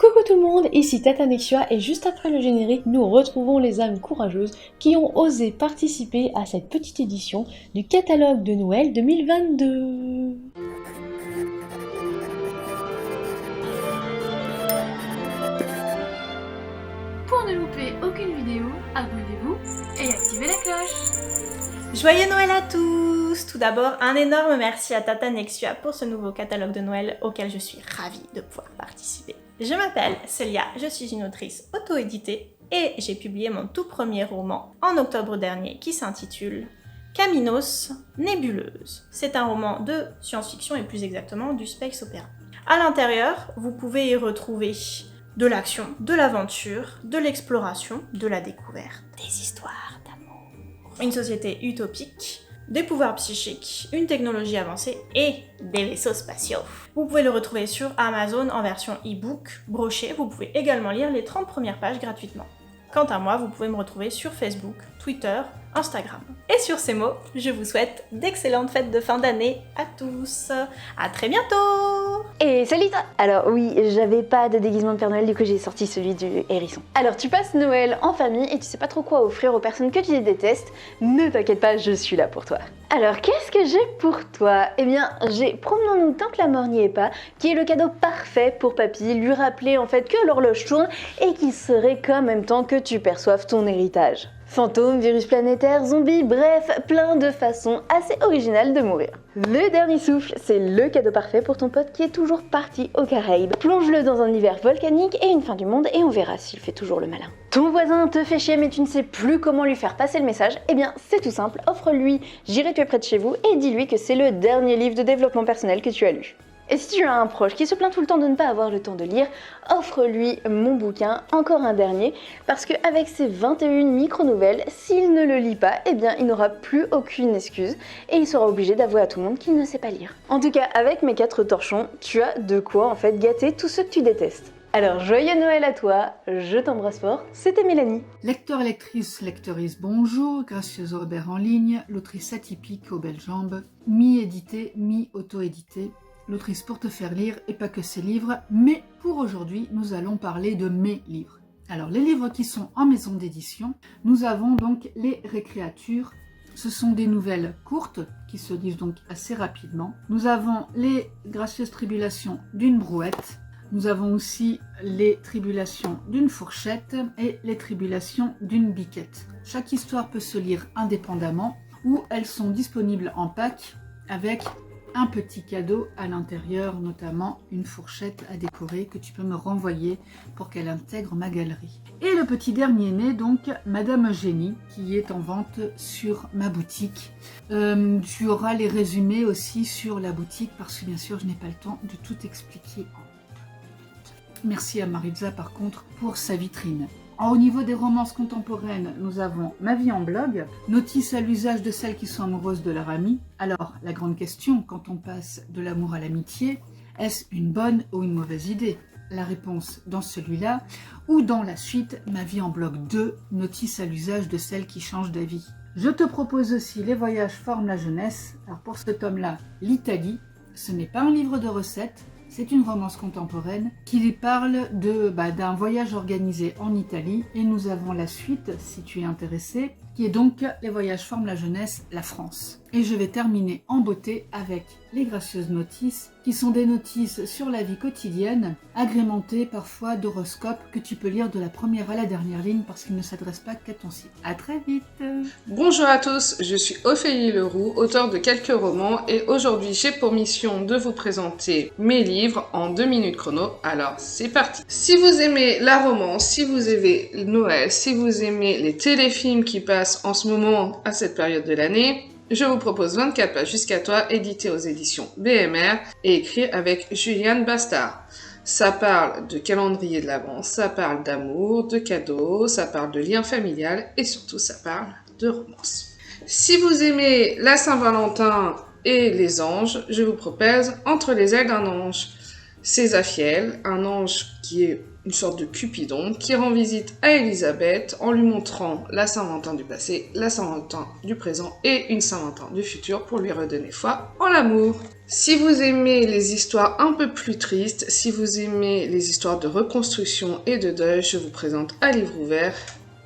Coucou tout le monde, ici Tata Nexua et juste après le générique, nous retrouvons les âmes courageuses qui ont osé participer à cette petite édition du catalogue de Noël 2022. Pour ne louper aucune vidéo, abonnez-vous et activez la cloche. Joyeux Noël à tous! Tout d'abord, un énorme merci à Tata Nexua pour ce nouveau catalogue de Noël auquel je suis ravie de pouvoir participer. Je m'appelle Célia, je suis une autrice auto-éditée et j'ai publié mon tout premier roman en octobre dernier qui s'intitule Caminos Nébuleuse. C'est un roman de science-fiction et plus exactement du space opéra. À l'intérieur, vous pouvez y retrouver de l'action, de l'aventure, de l'exploration, de la découverte, des histoires d'amour, une société utopique, des pouvoirs psychiques, une technologie avancée et des vaisseaux spatiaux. Vous pouvez le retrouver sur Amazon en version e-book, broché. Vous pouvez également lire les 30 premières pages gratuitement. Quant à moi, vous pouvez me retrouver sur Facebook, Twitter, Instagram. Et sur ces mots, je vous souhaite d'excellentes fêtes de fin d'année à tous. À très bientôt! Et salut toi! Alors oui, j'avais pas de déguisement de Père Noël, du coup j'ai sorti celui du hérisson. Alors tu passes Noël en famille et tu sais pas trop quoi offrir aux personnes que tu détestes, ne t'inquiète pas, je suis là pour toi. Alors qu'est-ce que j'ai pour toi? Eh bien j'ai Promenons-nous tant que la mort n'y est pas, qui est le cadeau parfait pour papy, lui rappeler en fait que l'horloge tourne et qu'il serait quand même temps que tu perçoives ton héritage. Fantômes, virus planétaires, zombies, bref, plein de façons assez originales de mourir. Le dernier souffle, c'est le cadeau parfait pour ton pote qui est toujours parti aux Caraïbes. Plonge-le dans un hiver volcanique et une fin du monde et on verra s'il fait toujours le malin. Ton voisin te fait chier mais tu ne sais plus comment lui faire passer le message, eh bien c'est tout simple, offre-lui J'irai tu es près de chez vous et dis-lui que c'est le dernier livre de développement personnel que tu as lu. Et si tu as un proche qui se plaint tout le temps de ne pas avoir le temps de lire, offre-lui mon bouquin, encore un dernier, parce qu'avec ses 21 micro-nouvelles, s'il ne le lit pas, eh bien il n'aura plus aucune excuse et il sera obligé d'avouer à tout le monde qu'il ne sait pas lire. En tout cas, avec mes 4 torchons, tu as de quoi en fait gâter tous ceux que tu détestes. Alors joyeux Noël à toi, je t'embrasse fort, c'était Mélanie. Lecteur, lectrice, bonjour, gracieuse Robert en ligne, l'autrice atypique aux belles jambes, mi-éditée, mi-auto-éditée. L'autrice pour te faire lire et pas que ses livres, mais pour aujourd'hui, nous allons parler de mes livres. Alors, les livres qui sont en maison d'édition, nous avons donc les Récréatures. Ce sont des nouvelles courtes qui se lisent donc assez rapidement. Nous avons les Gracieuses tribulations d'une brouette. Nous avons aussi les tribulations d'une fourchette et les tribulations d'une biquette. Chaque histoire peut se lire indépendamment ou elles sont disponibles en pack avec un petit cadeau à l'intérieur, notamment une fourchette à décorer que tu peux me renvoyer pour qu'elle intègre ma galerie. Et le petit dernier né, donc Madame Eugénie, qui est en vente sur ma boutique. Tu auras les résumés aussi sur la boutique parce que bien sûr je n'ai pas le temps de tout expliquer. Merci à Maritza par contre pour sa vitrine. Au niveau des romances contemporaines, nous avons Ma vie en blog, notice à l'usage de celles qui sont amoureuses de leur ami. Alors, la grande question, quand on passe de l'amour à l'amitié, est-ce une bonne ou une mauvaise idée? La réponse dans celui-là, ou dans la suite, Ma vie en blog 2, notice à l'usage de celles qui changent d'avis. Je te propose aussi Les voyages forment la jeunesse. Alors pour ce tome-là, l'Italie, ce n'est pas un livre de recettes, c'est une romance contemporaine qui parle d'un voyage organisé en Italie et nous avons la suite, si tu es intéressé, qui est donc Les voyages forment la jeunesse, la France. Et je vais terminer en beauté avec les gracieuses notices, qui sont des notices sur la vie quotidienne, agrémentées parfois d'horoscopes que tu peux lire de la première à la dernière ligne parce qu'ils ne s'adressent pas qu'à ton site. À très vite! Bonjour à tous, je suis Ophélie Leroux, auteure de quelques romans et aujourd'hui j'ai pour mission de vous présenter mes livres en 2 minutes chrono, alors c'est parti! Si vous aimez la romance, si vous aimez Noël, si vous aimez les téléfilms qui passent en ce moment à cette période de l'année, je vous propose 24 pages jusqu'à toi, édité aux éditions BMR et écrit avec Juliane Bastard. Ça parle de calendrier de l'Avent, ça parle d'amour, de cadeaux, ça parle de lien familial et surtout ça parle de romance. Si vous aimez la Saint-Valentin et les anges, je vous propose Entre les ailes d'un ange. Sézaphiel, un ange qui est une sorte de Cupidon, qui rend visite à Élisabeth en lui montrant la Saint-Valentin du passé, la Saint-Valentin du présent et une Saint-Valentin du futur pour lui redonner foi en l'amour. Si vous aimez les histoires un peu plus tristes, si vous aimez les histoires de reconstruction et de deuil, je vous présente À livre ouvert,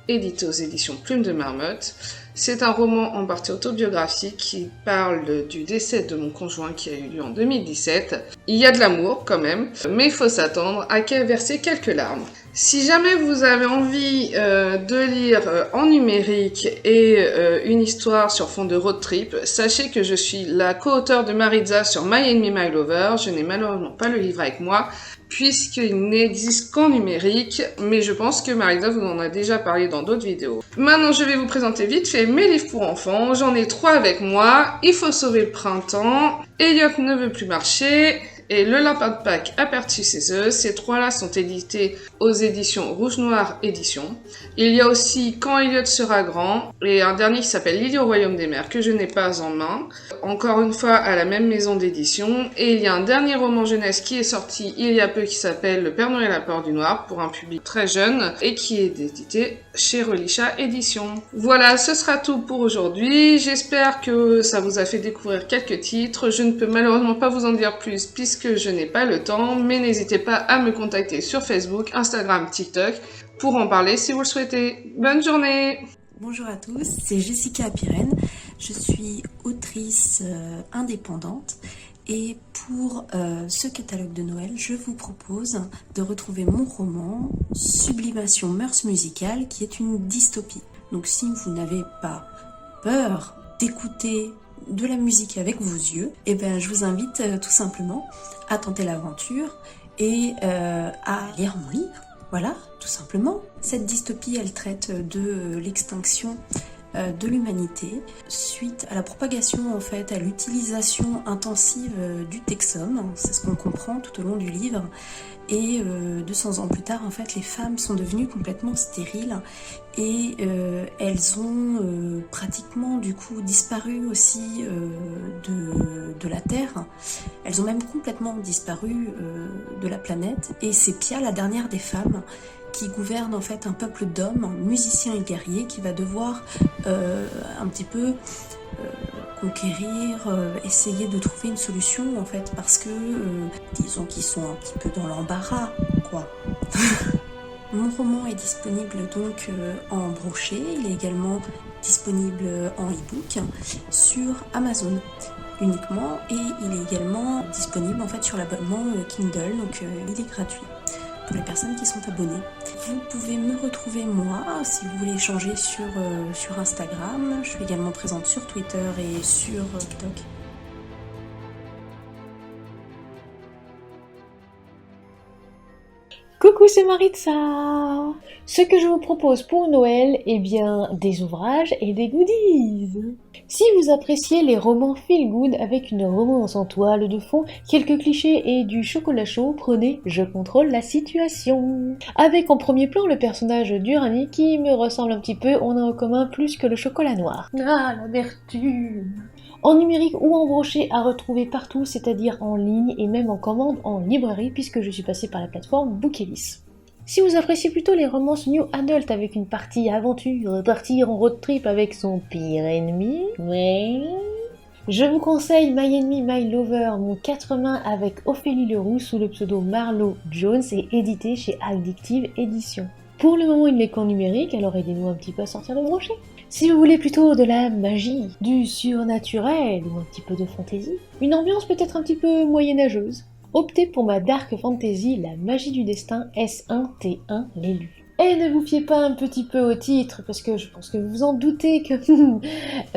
édité aux éditions Plume de Marmotte. C'est un roman en partie autobiographique qui parle du décès de mon conjoint qui a eu lieu en 2017. Il y a de l'amour quand même, mais il faut s'attendre à verser quelques larmes. Si jamais vous avez envie de lire en numérique et une histoire sur fond de road trip, sachez que je suis la co-auteure de Maritza sur My Enemy My Lover. Je n'ai malheureusement pas le livre avec moi, puisqu'il n'existe qu'en numérique, mais je pense que Maritza vous en a déjà parlé dans d'autres vidéos. Maintenant, je vais vous présenter vite fait mes livres pour enfants. J'en ai 3 avec moi. Il faut sauver le printemps, Elliot ne veut plus marcher, et Le lapin de Pâques a perdu ses œufs. Ces 3-là sont édités aux éditions Rouge Noir Éditions. Il y a aussi Quand Elliot sera grand, et un dernier qui s'appelle Lily au Royaume des Mers, que je n'ai pas en main. Encore une fois, à la même maison d'édition. Et il y a un dernier roman jeunesse qui est sorti il y a peu qui s'appelle Le Père Noël à la Peur du Noir, pour un public très jeune, et qui est édité chez Relichat Éditions. Voilà, ce sera tout pour aujourd'hui. J'espère que ça vous a fait découvrir quelques titres. Je ne peux malheureusement pas vous en dire plus, puisque je n'ai pas le temps, mais n'hésitez pas à me contacter sur Facebook, Instagram, TikTok, pour en parler si vous le souhaitez. Bonne journée! Bonjour à tous, c'est Jessica Apirène, je suis autrice indépendante et pour ce catalogue de Noël, je vous propose de retrouver mon roman Sublimation mœurs musicales qui est une dystopie. Donc si vous n'avez pas peur d'écouter de la musique avec vos yeux, et ben je vous invite tout simplement à tenter l'aventure et à lire mon livre. Voilà, tout simplement. Cette dystopie, elle traite de l'extinction de l'humanité suite à la propagation, en fait, à l'utilisation intensive du Texum. C'est ce qu'on comprend tout au long du livre. Et 200 ans plus tard, en fait, les femmes sont devenues complètement stériles et elles ont pratiquement, du coup, disparu aussi de la Terre. Elles ont même complètement disparu de la planète. Et c'est Pia, la dernière des femmes, qui gouverne en fait un peuple d'hommes, musiciens et guerriers, qui va devoir un petit peu conquérir, essayer de trouver une solution en fait, parce que disons qu'ils sont un petit peu dans l'embarras, quoi. Mon roman est disponible donc en brochet, il est également disponible en e-book sur Amazon uniquement, et il est également disponible en fait sur l'abonnement Kindle, donc il est gratuit pour les personnes qui sont abonnées. Vous pouvez me retrouver moi si vous voulez échanger sur Instagram. Je suis également présente sur Twitter et sur TikTok. Coucou, c'est Maritza. Ce que je vous propose pour Noël, eh bien, des ouvrages et des goodies. Si vous appréciez les romans feel good avec une romance en toile de fond, quelques clichés et du chocolat chaud, prenez Je contrôle la situation. Avec en premier plan le personnage d'Uranie qui me ressemble un petit peu, on a en commun plus que le chocolat noir. Ah, l'amertume. En numérique ou en brochet à retrouver partout, c'est-à-dire en ligne et même en commande en librairie puisque je suis passée par la plateforme Bookelis. Si vous appréciez plutôt les romances new adult avec une partie aventure, partir en road trip avec son pire ennemi, ouais, je vous conseille My Enemy My Lover, mon 4 mains avec Ophélie Leroux sous le pseudo Marlo Jones et édité chez Addictive Éditions. Pour le moment, il n'est qu'en numérique, alors aidez-nous un petit peu à sortir le brochet. Si vous voulez plutôt de la magie, du surnaturel ou un petit peu de fantaisie, une ambiance peut-être un petit peu moyenâgeuse, optez pour ma dark fantasy La magie du destin S1T1 l'élu. Et ne vous fiez pas un petit peu au titre, parce que je pense que vous vous en doutez que...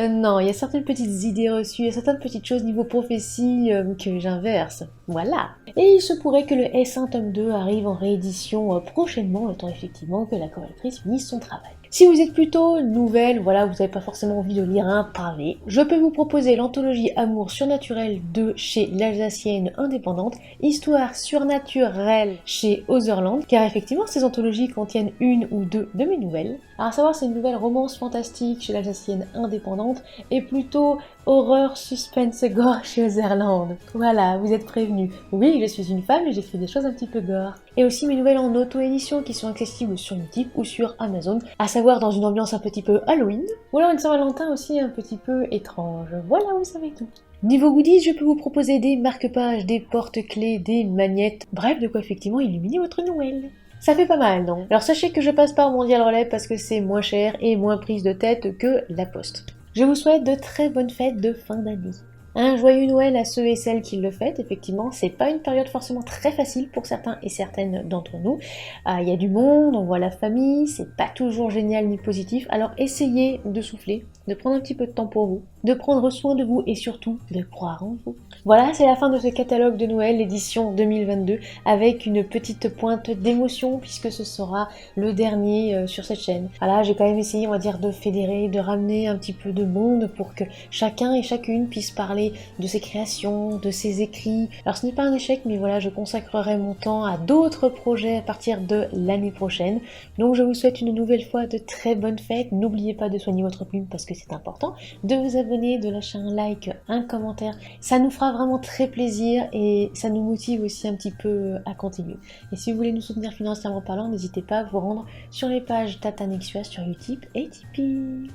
non, il y a certaines petites idées reçues, il y a certaines petites choses niveau prophétie que j'inverse. Voilà. Et il se pourrait que le S1 tome 2 arrive en réédition prochainement, le temps effectivement que la correctrice finisse son travail. Si vous êtes plutôt nouvelle, voilà, vous n'avez pas forcément envie de lire un pavé, je peux vous proposer l'anthologie Amour surnaturel de chez l'Alsacienne indépendante, Histoire surnaturelle chez Otherland, car effectivement ces anthologies contiennent une ou deux de mes nouvelles. Alors à savoir, c'est une nouvelle romance fantastique chez l'Alsacienne indépendante, et plutôt horreur, suspense, gore chez Ozerland. Voilà, vous êtes prévenus. Oui, je suis une femme et j'écris des choses un petit peu gore. Et aussi mes nouvelles en auto-édition qui sont accessibles sur Utip ou sur Amazon, à savoir dans une ambiance un petit peu Halloween, ou alors une Saint-Valentin aussi un petit peu étrange. Voilà, vous savez tout. Niveau goodies, je peux vous proposer des marque-pages, des porte-clés, des magnettes, bref, de quoi effectivement illuminer votre Noël. Ça fait pas mal, non? Alors sachez que je passe par Mondial Relais parce que c'est moins cher et moins prise de tête que la Poste. Je vous souhaite de très bonnes fêtes de fin d'année. Un joyeux Noël à ceux et celles qui le fêtent, effectivement, c'est pas une période forcément très facile pour certains et certaines d'entre nous. Il y a du monde, on voit la famille, c'est pas toujours génial ni positif, alors essayez de souffler, de prendre un petit peu de temps pour vous, de prendre soin de vous et surtout de croire en vous. Voilà, c'est la fin de ce catalogue de Noël, édition 2022, avec une petite pointe d'émotion puisque ce sera le dernier sur cette chaîne. Voilà, j'ai quand même essayé, on va dire, de fédérer, de ramener un petit peu de monde pour que chacun et chacune puisse parler de ses créations, de ses écrits. Alors ce n'est pas un échec, mais voilà, je consacrerai mon temps à d'autres projets à partir de l'année prochaine. Donc je vous souhaite une nouvelle fois de très bonnes fêtes. N'oubliez pas de soigner votre plume parce que c'est important, de vous abonner, de lâcher un like, un commentaire. Ça nous fera vraiment très plaisir et ça nous motive aussi un petit peu à continuer. Et si vous voulez nous soutenir financièrement parlant, n'hésitez pas à vous rendre sur les pages Tata Nexua sur Utip et Tipeee.